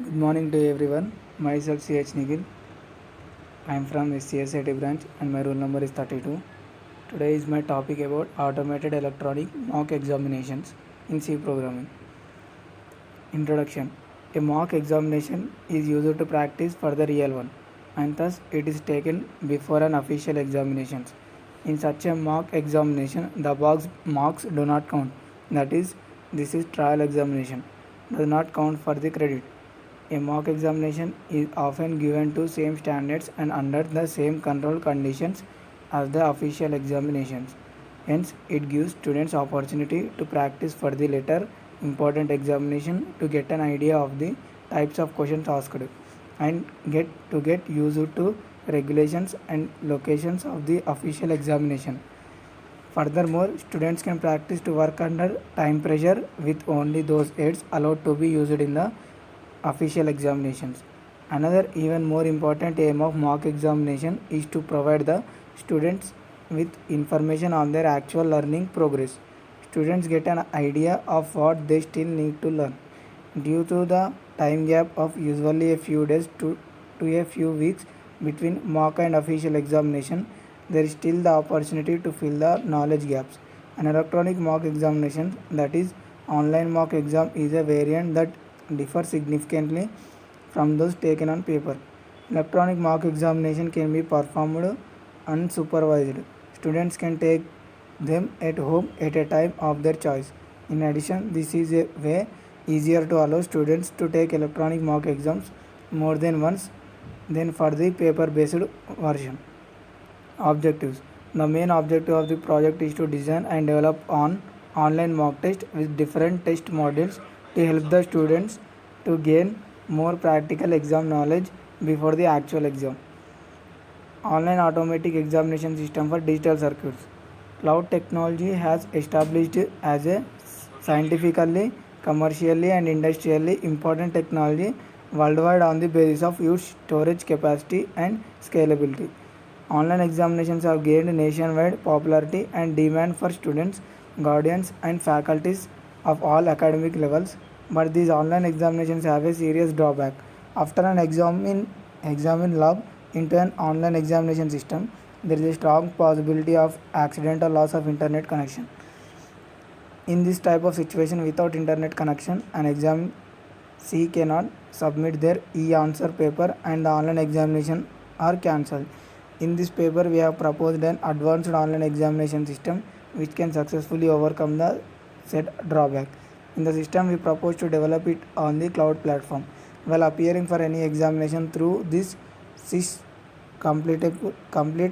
Good morning to everyone. Myself CH Nigil. I am from SCS IT branch and my roll number is 32. Today is my topic about automated electronic mock examinations in C programming. Introduction. A mock examination is used to practice for the real one and thus it is taken before an official examination. In such a mock examination, the box marks do not count. That is, this is trial examination, does not count for the credit. A mock examination is often given to same standards and under the same control conditions as the official examinations. Hence, it gives students opportunity to practice for the later important examination to get an idea of the types of questions asked and get used to regulations and locations of the official examination. Furthermore, students can practice to work under time pressure with only those aids allowed to be used in the official examinations. Another even more important aim of mock examination is to provide the students with information on their actual learning progress. Students get an idea of what they still need to learn. Due to the time gap of usually a few days to a few weeks between mock and official examination, there is still the opportunity to fill the knowledge gaps. An electronic mock examination, that is online mock exam, is a variant that differ significantly from those taken on paper. Electronic mock examination can be performed unsupervised. Students can take them at home at a time of their choice. In addition, this is a way easier to allow students to take electronic mock exams more than once than for the paper based version. Objectives. The main objective of the project is to design and develop an online mock test with different test modules to help the students to gain more practical exam knowledge before the actual exam. Online automatic examination system for digital circuits. Cloud technology has established as a scientifically, commercially and industrially important technology worldwide on the basis of huge storage capacity and scalability. Online examinations have gained nationwide popularity and demand for students, guardians, and faculties of all academic levels. But these online examinations have a serious drawback. After an examine log into an online examination system, there is a strong possibility of accidental loss of internet connection. In this type of situation, without internet connection, an examinee cannot submit their e-answer paper and the online examination are cancelled. In this paper, we have proposed an advanced online examination system which can successfully overcome the said drawback. In the system, we propose to develop it on the cloud platform. While appearing for any examination through this SIS complete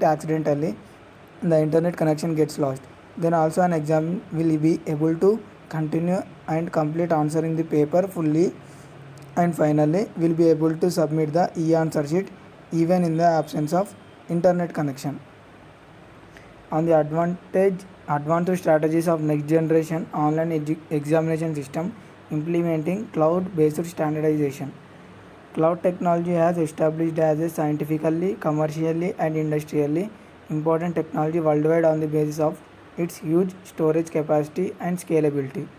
accidentally, the internet connection gets lost. Then also an exam will be able to continue and complete answering the paper fully, and finally will be able to submit the e-answer sheet even in the absence of internet connection. On the advanced strategies of next generation online examination system implementing cloud based standardization. Cloud technology has established as a scientifically, commercially and industrially important technology worldwide on the basis of its huge storage capacity and scalability.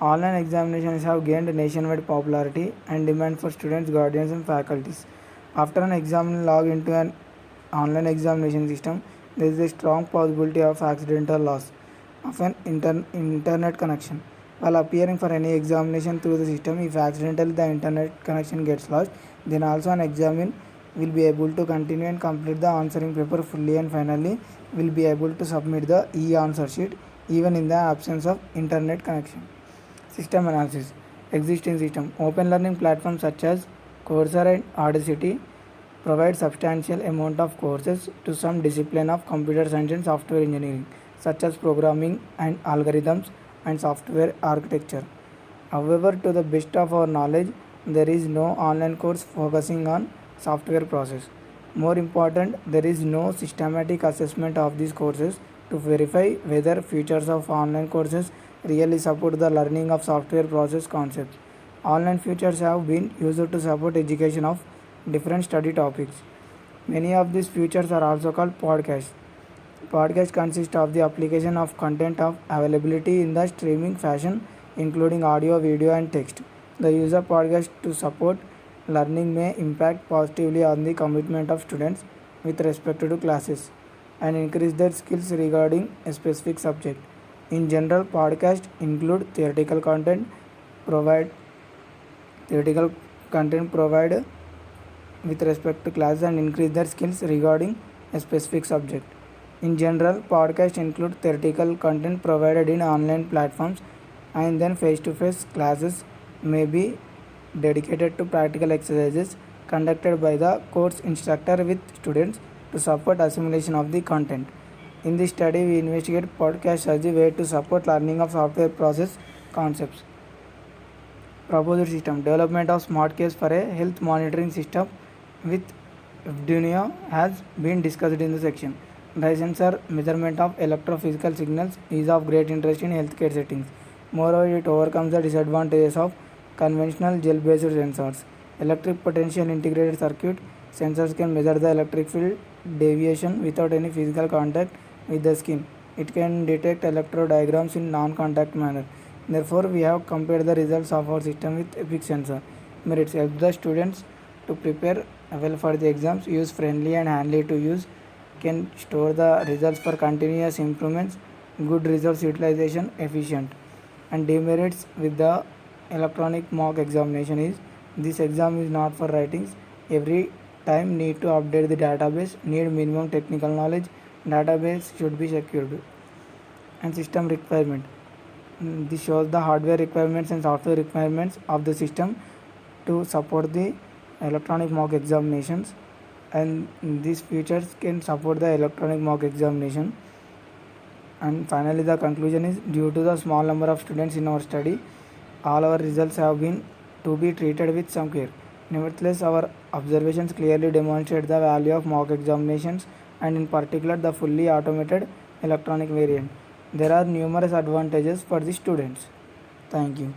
Online examinations have gained nationwide popularity and demand for students, guardians and faculties. After an exam log into an online examination system, there is a strong possibility of accidental loss of an internet connection. While appearing for any examination through the system, if accidentally the internet connection gets lost, then also an examiner will be able to continue and complete the answering paper fully, and finally will be able to submit the e-answer sheet even in the absence of internet connection. System analysis. Existing system. Open learning platforms such as Coursera and Audacity provide substantial amount of courses to some discipline of computer science and software engineering, such as programming and algorithms and software architecture. However, to the best of our knowledge, there is no online course focusing on software process. More important, there is no systematic assessment of these courses to verify whether features of online courses really support the learning of software process concepts. Online features have been used to support education of different study topics. Many of these features are also called podcasts. Podcast consist of the application of content of availability in the streaming fashion, including audio, video, and text. The user podcast to support learning may impact positively on the commitment of students with respect to classes and increase their skills regarding a specific subject. In general, podcasts include provide theoretical content provide with respect to class and increase their skills regarding a specific subject. In general, podcasts include theoretical content provided in online platforms and then face-to-face classes may be dedicated to practical exercises conducted by the course instructor with students to support assimilation of the content. In this study, we investigate podcasts as a way to support learning of software process concepts. Proposed system development of smart case for a health monitoring system with Arduino has been discussed in the section. Dry sensor measurement of electrophysical signals is of great interest in healthcare settings. Moreover, it overcomes the disadvantages of conventional gel-based sensors. Electric potential integrated circuit sensors can measure the electric field deviation without any physical contact with the skin. It can detect electrodiagrams in non-contact manner. Therefore, we have compared the results of our system with EPIC sensor. Merits help the students to prepare well for the exams, use friendly and handy to use, can store the results for continuous improvements, good resource utilization, efficient. And demerits with the electronic mock examination is this exam is not for writings. Every time need to update the database, need minimum technical knowledge, database should be secured. And system requirement. This shows the hardware requirements and software requirements of the system to support the electronic mock examinations, and these features can support the electronic mock examination. And finally, the conclusion is due to the small number of students in our study, all our results have been to be treated with some care. Nevertheless, our observations clearly demonstrate the value of mock examinations and in particular the fully automated electronic variant. There are numerous advantages for the students. Thank you.